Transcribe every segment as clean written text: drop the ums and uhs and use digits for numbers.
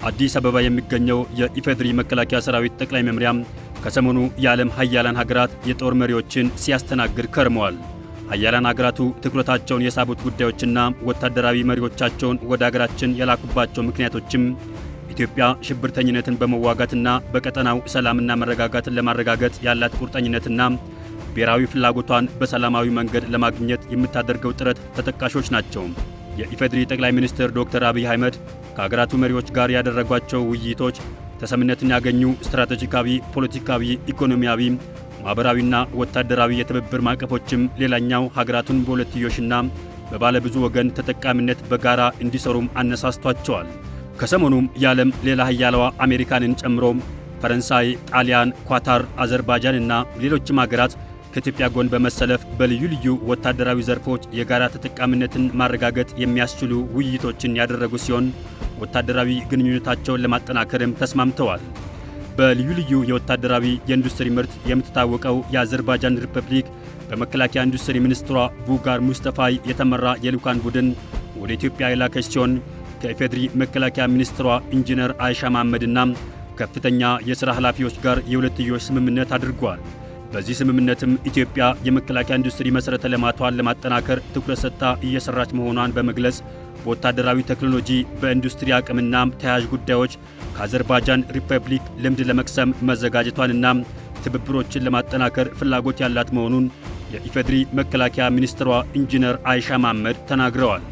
አዲስ አበባ የሚገኘው የኢፌድሪ መከላከያ ሰራዊት ጠቅላይ መምሪያ ከሰሞኑ የዓለም ሀያላን ሀገራት የጦር መሪዎችን ሲያስተናግድ ከርመዋል። ሀያላን ሀገራቱ ትኩረታቸውን የሳቡት ጉዳዮችና ወታደራዊ መሪዎቻቸውን ወደ ሀገራችን የላኩባቸው ምክንያቶችም ኢትዮጵያ ሽብርተኝነትን በመዋጋትና በቀጠናው ሰላምና መረጋጋትን ለማረጋገጥ ያላት ቁርጠኝነትና ብሔራዊ ፍላጎቷን በሰላማዊ መንገድ ለማግኘት የምታደርገው ጥረት ተጠቃሾች ናቸው። የኢፌድሪ ጠቅላይ ሚኒስትር ዶክተር አብይ አህመድ ከሀገራቱ መሪዎች ጋር ያደረጓቸው ውይይቶች ተሰምነትን ያገኙ ስትራቴጂካዊ፣ ፖለቲካዊ፣ ኢኮኖሚያዊ፣ ማህበራዊና ወታደራዊ የትብብር ማዕቀፎችም ሌላኛው ሀገራቱን በሁለትዮሽና በባለብዙ ወገን ተጠቃሚነት በጋራ እንዲሰሩም አነሳስቷቸዋል። ከሰሞኑም የዓለም ሌላ ሀያላዋ አሜሪካንን ጨምሮ ፈረንሳይ፣ ጣሊያን፣ ኳታር፣ አዘርባይጃን እና ሌሎችም ሀገራት ከኢትዮጵያ ጎን በመሰለፍ በልዩ ልዩ ወታደራዊ ዘርፎች የጋራ ተጠቃሚነትን ማረጋገጥ የሚያስችሉ ውይይቶችን ያደረጉ ሲሆን ወታደራዊ ግንኙነታቸውን ለማጠናከርም ተስማምተዋል። በልዩ ልዩ የወታደራዊ የኢንዱስትሪ ምርት የምትታወቀው የአዘርባይጃን ሪፐብሊክ በመከላከያ ኢንዱስትሪ ሚኒስትሯ ቡጋር ሙስጠፋይ የተመራ የልዑካን ቡድን ወደ ኢትዮጵያ የላከች ሲሆን ከኢፌድሪ መከላከያ ሚኒስትሯ ኢንጂነር አይሻ መሐመድና ከፍተኛ የሥራ ኃላፊዎች ጋር የሁለትዮሽ ስምምነት አድርጓል። በዚህ ስምምነትም ኢትዮጵያ የመከላከያ ኢንዱስትሪ መሠረተ ልማቷን ለማጠናከር ትኩረት ሰጥታ እየሰራች መሆኗን በመግለጽ በወታደራዊ ቴክኖሎጂ፣ በኢንዱስትሪ አቅምና ተያያዥ ጉዳዮች ከአዘርባይጃን ሪፐብሊክ ልምድ ለመቅሰም መዘጋጀቷንና ትብብሮችን ለማጠናከር ፍላጎት ያላት መሆኑን የኢፌድሪ መከላከያ ሚኒስትሯ ኢንጂነር አይሻ መሐመድ ተናግረዋል።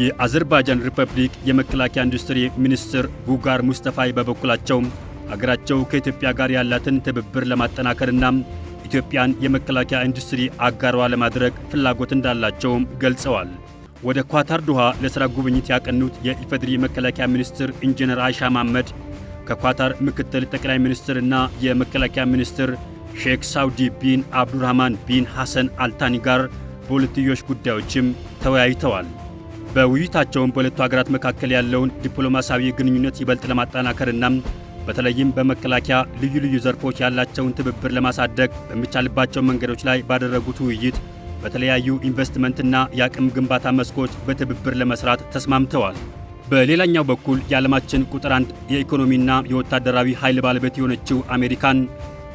የአዘርባይጃን ሪፐብሊክ የመከላከያ ኢንዱስትሪ ሚኒስትር ቡጋር ሙስጠፋይ በበኩላቸው አገራቸው ከኢትዮጵያ ጋር ያላትን ትብብር ለማጠናከርና ኢትዮጵያን የመከላከያ ኢንዱስትሪ አጋሯ ለማድረግ ፍላጎት እንዳላቸውም ገልጸዋል። ወደ ኳታር ዶሃ ለሥራ ጉብኝት ያቀኑት የኢፌድሪ መከላከያ ሚኒስትር ኢንጂነር አይሻ መሐመድ ከኳታር ምክትል ጠቅላይ ሚኒስትርና የመከላከያ ሚኒስትር ሼክ ሳውዲ ቢን አብዱራህማን ቢን ሐሰን አልታኒ ጋር በሁለትዮሽ ጉዳዮችም ተወያይተዋል። በውይይታቸውም በሁለቱ ሀገራት መካከል ያለውን ዲፕሎማሲያዊ ግንኙነት ይበልጥ ለማጠናከርና በተለይም በመከላከያ ልዩ ልዩ ዘርፎች ያላቸውን ትብብር ለማሳደግ በሚቻልባቸው መንገዶች ላይ ባደረጉት ውይይት በተለያዩ ኢንቨስትመንትና የአቅም ግንባታ መስኮች በትብብር ለመስራት ተስማምተዋል። በሌላኛው በኩል የዓለማችን ቁጥር 1 የኢኮኖሚና የወታደራዊ ኃይል ባለቤት የሆነችው አሜሪካን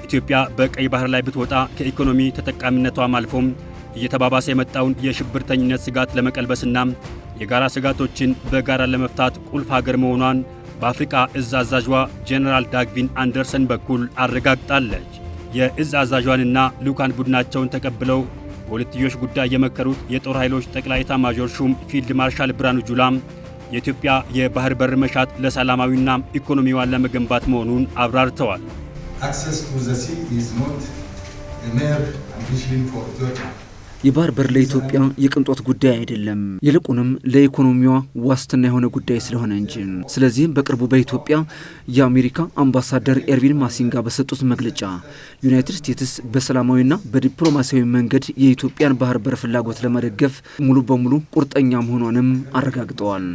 ኢትዮጵያ በቀይ ባህር ላይ ብትወጣ ከኢኮኖሚ ተጠቃሚነቷም አልፎም እየተባባሰ የመጣውን የሽብርተኝነት ስጋት ለመቀልበስና የጋራ ስጋቶችን በጋራ ለመፍታት ቁልፍ ሀገር መሆኗን በአፍሪካ እዝ አዛዧ ጄኔራል ዳግቪን አንደርሰን በኩል አረጋግጣለች። የእዝ አዛዧንና ልዑካን ቡድናቸውን ተቀብለው በሁለትዮሽ ጉዳይ የመከሩት የጦር ኃይሎች ጠቅላይ ኤታማዦር ሹም ፊልድ ማርሻል ብርሃኑ ጁላ የኢትዮጵያ የባህር በር መሻት ለሰላማዊና ኢኮኖሚዋን ለመገንባት መሆኑን አብራርተዋል። የባህር በር ለኢትዮጵያ የቅንጦት ጉዳይ አይደለም፣ ይልቁንም ለኢኮኖሚዋ ዋስትና የሆነ ጉዳይ ስለሆነ እንጂ። ስለዚህም በቅርቡ በኢትዮጵያ የአሜሪካ አምባሳደር ኤርቪን ማሲንጋ በሰጡት መግለጫ ዩናይትድ ስቴትስ በሰላማዊና በዲፕሎማሲያዊ መንገድ የኢትዮጵያን ባህር በር ፍላጎት ለመደገፍ ሙሉ በሙሉ ቁርጠኛ መሆኗንም አረጋግጠዋል።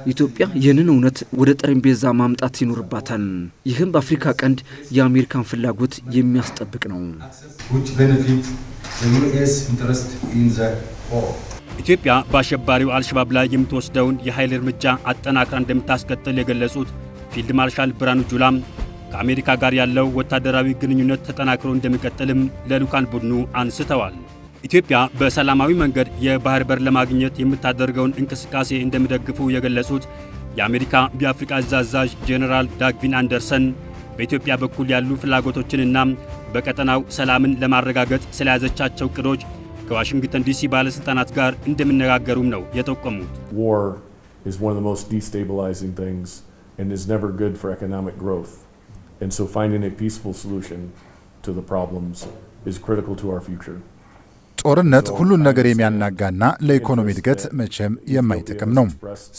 ኢትዮጵያ ይህንን እውነት ወደ ጠረጴዛ ማምጣት ይኖርባታል። ይህም በአፍሪካ ቀንድ የአሜሪካን ፍላጎት የሚያስጠብቅ ነው። ኢትዮጵያ በአሸባሪው አልሸባብ ላይ የምትወስደውን የኃይል እርምጃ አጠናክራ እንደምታስቀጥል የገለጹት ፊልድ ማርሻል ብርሃኑ ጁላ ከአሜሪካ ጋር ያለው ወታደራዊ ግንኙነት ተጠናክሮ እንደሚቀጥልም ለልዑካን ቡድኑ አንስተዋል። ኢትዮጵያ በሰላማዊ መንገድ የባህር በር ለማግኘት የምታደርገውን እንቅስቃሴ እንደሚደግፉ የገለጹት የአሜሪካ በአፍሪካ እዝ አዛዥ ጄኔራል ዳግቪን አንደርሰን በኢትዮጵያ በኩል ያሉ ፍላጎቶችንና በቀጠናው ሰላምን ለማረጋገጥ ስለያዘቻቸው ዕቅዶች ከዋሽንግተን ዲሲ ባለስልጣናት ጋር እንደሚነጋገሩም ነው የጠቆሙት። War is one of the most destabilizing things and is never good for economic growth. And so finding a peaceful solution to the problems is critical to our future. ጦርነት ሁሉን ነገር የሚያናጋና ለኢኮኖሚ እድገት መቼም የማይጠቅም ነው።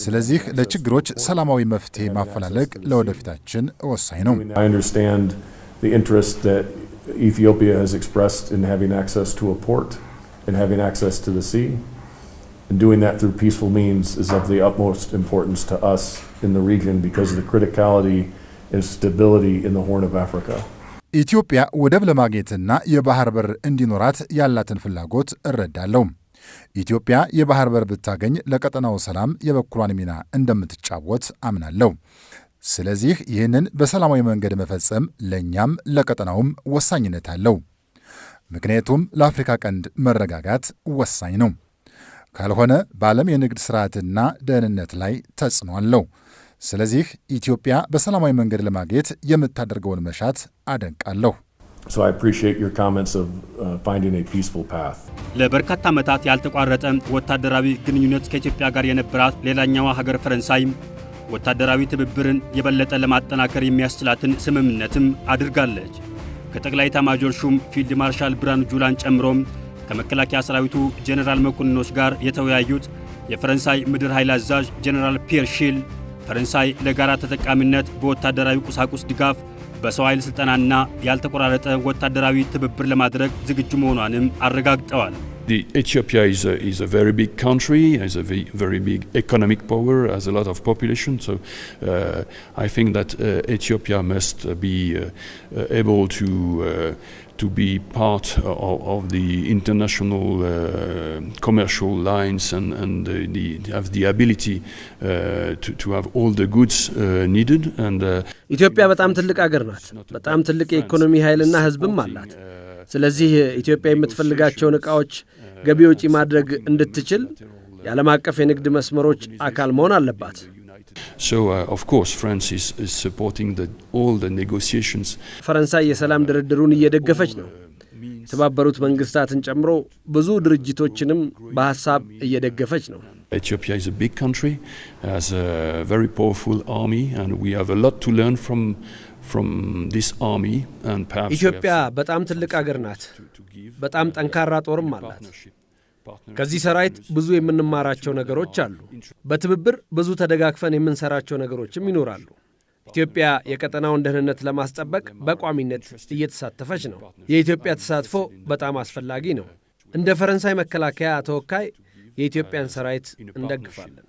ስለዚህ ለችግሮች ሰላማዊ መፍትሄ ማፈላለግ ለወደፊታችን ወሳኝ ነው። I understand the interest that Ethiopia has expressed in having access to a port and having access to the sea. And doing that through peaceful means is of the utmost importance to us in the region because of the criticality and stability in the Horn of Africa. ኢትዮጵያ ወደብ ለማግኘትና የባህር በር እንዲኖራት ያላትን ፍላጎት እረዳለሁ። ኢትዮጵያ የባህር በር ብታገኝ ለቀጠናው ሰላም የበኩሏን ሚና እንደምትጫወት አምናለሁ። ስለዚህ ይህንን በሰላማዊ መንገድ መፈጸም ለኛም ለቀጠናውም ወሳኝነት አለው። ምክንያቱም ለአፍሪካ ቀንድ መረጋጋት ወሳኝ ነው። ካልሆነ በዓለም የንግድ ስርዓትና ደህንነት ላይ ተጽዕኖ አለው። ስለዚህ ኢትዮጵያ በሰላማዊ መንገድ ለማግኘት የምታደርገውን መሻት አደንቃለሁ። So I appreciate your comments of finding a peaceful path. ለበርካታ ዓመታት ያልተቋረጠ ወታደራዊ ግንኙነት ከኢትዮጵያ ጋር የነበራት ሌላኛዋ ሀገር ፈረንሳይ ወታደራዊ ትብብርን የበለጠ ለማጠናከር የሚያስችላትን ስምምነትም አድርጋለች። ከጠቅላይ ኤታማዦር ሹም ፊልድ ማርሻል ብርሃኑ ጁላን ጨምሮም ከመከላከያ ሰራዊቱ ጄኔራል መኮንኖች ጋር የተወያዩት የፈረንሳይ ምድር ኃይል አዛዥ ጄኔራል ፒየር ሺል ፈረንሳይ ለጋራ ተጠቃሚነት በወታደራዊ ቁሳቁስ ድጋፍ በሰው ኃይል ስልጠናና ያልተቆራረጠ ወታደራዊ ትብብር ለማድረግ ዝግጁ መሆኗንም አረጋግጠዋል። Ethiopia is a very big country, is a very big economic power, has a lot of population. So I think that Ethiopia must be able to be part of the international commercial lines and have the ability to have all the goods needed. And ኢትዮጵያ በጣም ትልቅ ሀገር ናት። በጣም ትልቅ የኢኮኖሚ ኃይልና ህዝብም አላት። ስለዚህ ኢትዮጵያ የምትፈልጋቸውን ዕቃዎች ገቢ ወጪ ማድረግ እንድትችል የዓለም አቀፍ የንግድ መስመሮች አካል መሆን አለባት። So of course France is supporting all the negotiations. ፈረንሳይ የሰላም ድርድሩን እየደገፈች ነው። የተባበሩት መንግስታትን ጨምሮ ብዙ ድርጅቶችንም በሐሳብ እየደገፈች ነው። Ethiopia is a big country, has a very powerful army, and we have a lot to learn from this army, and perhaps ኢትዮጵያ በጣም ትልቅ ሀገር ናት። በጣም ጠንካራ ጦርም አላት። ከዚህ ሰራዊት ብዙ የምንማራቸው ነገሮች አሉ። በትብብር ብዙ ተደጋግፈን የምንሰራቸው ነገሮችም ይኖራሉ። ኢትዮጵያ የቀጠናውን ደህንነት ለማስጠበቅ በቋሚነት እየተሳተፈች ነው። የኢትዮጵያ ተሳትፎ በጣም አስፈላጊ ነው። እንደ ፈረንሳይ መከላከያ ተወካይ የኢትዮጵያን ሰራዊት እንደግፋለን።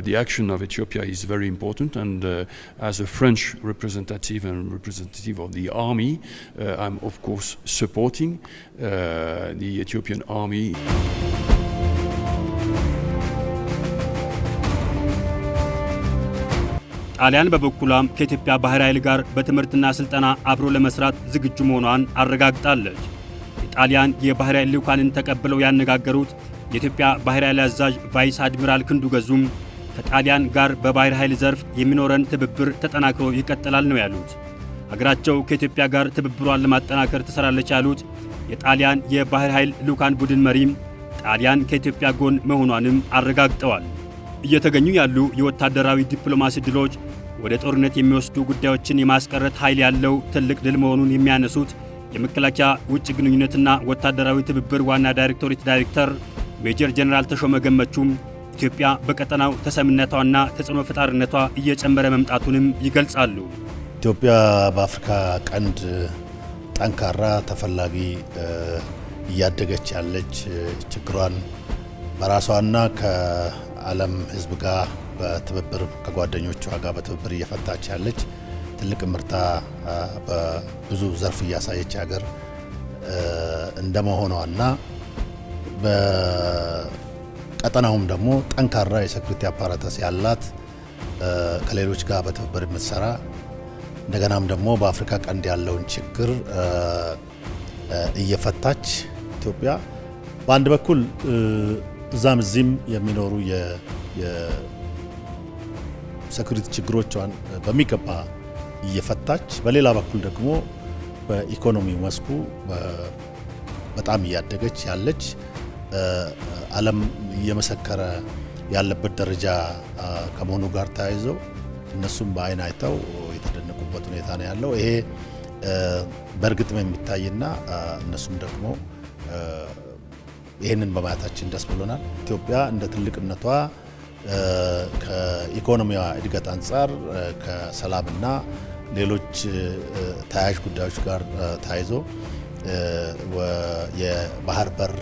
The action of Ethiopia is very important, and as a French representative and representative of the army, I'm of course supporting the Ethiopian army. ጣሊያን በበኩሏም ከኢትዮጵያ ባህር ኃይል ጋር በትምህርትና ስልጠና አብሮ ለመስራት ዝግጁ መሆኗን አረጋግጣለች። የጣሊያን የባህር ኃይል ልዑካንን ተቀብለው ያነጋገሩት የኢትዮጵያ ባህር ኃይል አዛዥ ቫይስ አድሚራል ክንዱ ገዙም ከጣሊያን ጋር በባህር ኃይል ዘርፍ የሚኖረን ትብብር ተጠናክሮ ይቀጥላል ነው ያሉት። ሀገራቸው ከኢትዮጵያ ጋር ትብብሯን ለማጠናከር ትሰራለች ያሉት የጣሊያን የባህር ኃይል ልዑካን ቡድን መሪም ጣሊያን ከኢትዮጵያ ጎን መሆኗንም አረጋግጠዋል። እየተገኙ ያሉ የወታደራዊ ዲፕሎማሲ ድሎች ወደ ጦርነት የሚወስዱ ጉዳዮችን የማስቀረት ኃይል ያለው ትልቅ ድል መሆኑን የሚያነሱት የመከላከያ ውጭ ግንኙነትና ወታደራዊ ትብብር ዋና ዳይሬክቶሬት ዳይሬክተር ሜጀር ጀነራል ተሾመ ገመቹም ኢትዮጵያ በቀጠናው ተሰምነቷና ተጽዕኖ ፈጣሪነቷ እየጨመረ መምጣቱንም ይገልጻሉ። ኢትዮጵያ በአፍሪካ ቀንድ ጠንካራ ተፈላጊ እያደገች ያለች ችግሯን በራሷና ከዓለም ሕዝብ ጋር በትብብር ከጓደኞቿ ጋር በትብብር እየፈታች ያለች ትልቅ ምርታ በብዙ ዘርፍ እያሳየች ሀገር እንደመሆኗና በቀጠናውም ደግሞ ጠንካራ የሴኩሪቲ አፓራተስ ያላት ከሌሎች ጋር በትብብር የምትሰራ እንደገናም ደግሞ በአፍሪካ ቀንድ ያለውን ችግር እየፈታች ኢትዮጵያ በአንድ በኩል እዛም እዚህም የሚኖሩ የሴኩሪቲ ችግሮቿን በሚገባ እየፈታች በሌላ በኩል ደግሞ በኢኮኖሚ መስኩ በጣም እያደገች ያለች ዓለም እየመሰከረ ያለበት ደረጃ ከመሆኑ ጋር ተያይዘው እነሱም በአይን አይተው የተደነቁበት ሁኔታ ነው ያለው። ይሄ በእርግጥም የሚታይና እነሱም ደግሞ ይሄንን በማየታችን ደስ ብሎናል። ኢትዮጵያ እንደ ትልቅነቷ ከኢኮኖሚዋ እድገት አንጻር ከሰላምና ሌሎች ተያያዥ ጉዳዮች ጋር ተያይዞ የባህር በር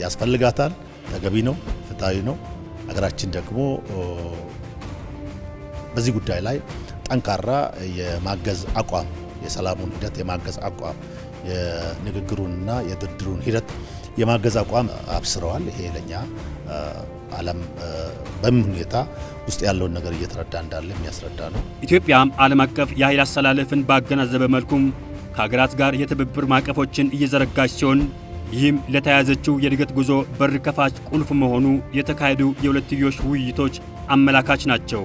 ያስፈልጋታል። ተገቢ ነው፣ ፍትሃዊ ነው። ሀገራችን ደግሞ በዚህ ጉዳይ ላይ ጠንካራ የማገዝ አቋም የሰላሙን ሂደት የማገዝ አቋም የንግግሩንና የድርድሩን ሂደት የማገዝ አቋም አብስረዋል። ይሄ ለኛ ዓለም በምን ሁኔታ ውስጥ ያለውን ነገር እየተረዳ እንዳለ የሚያስረዳ ነው። ኢትዮጵያም ዓለም አቀፍ የኃይል አሰላለፍን ባገናዘበ መልኩም ከሀገራት ጋር የትብብር ማዕቀፎችን እየዘረጋች ሲሆን ይህም ለተያያዘችው የእድገት ጉዞ በር ከፋች ቁልፍ መሆኑ የተካሄዱ የሁለትዮሽ ውይይቶች አመላካች ናቸው።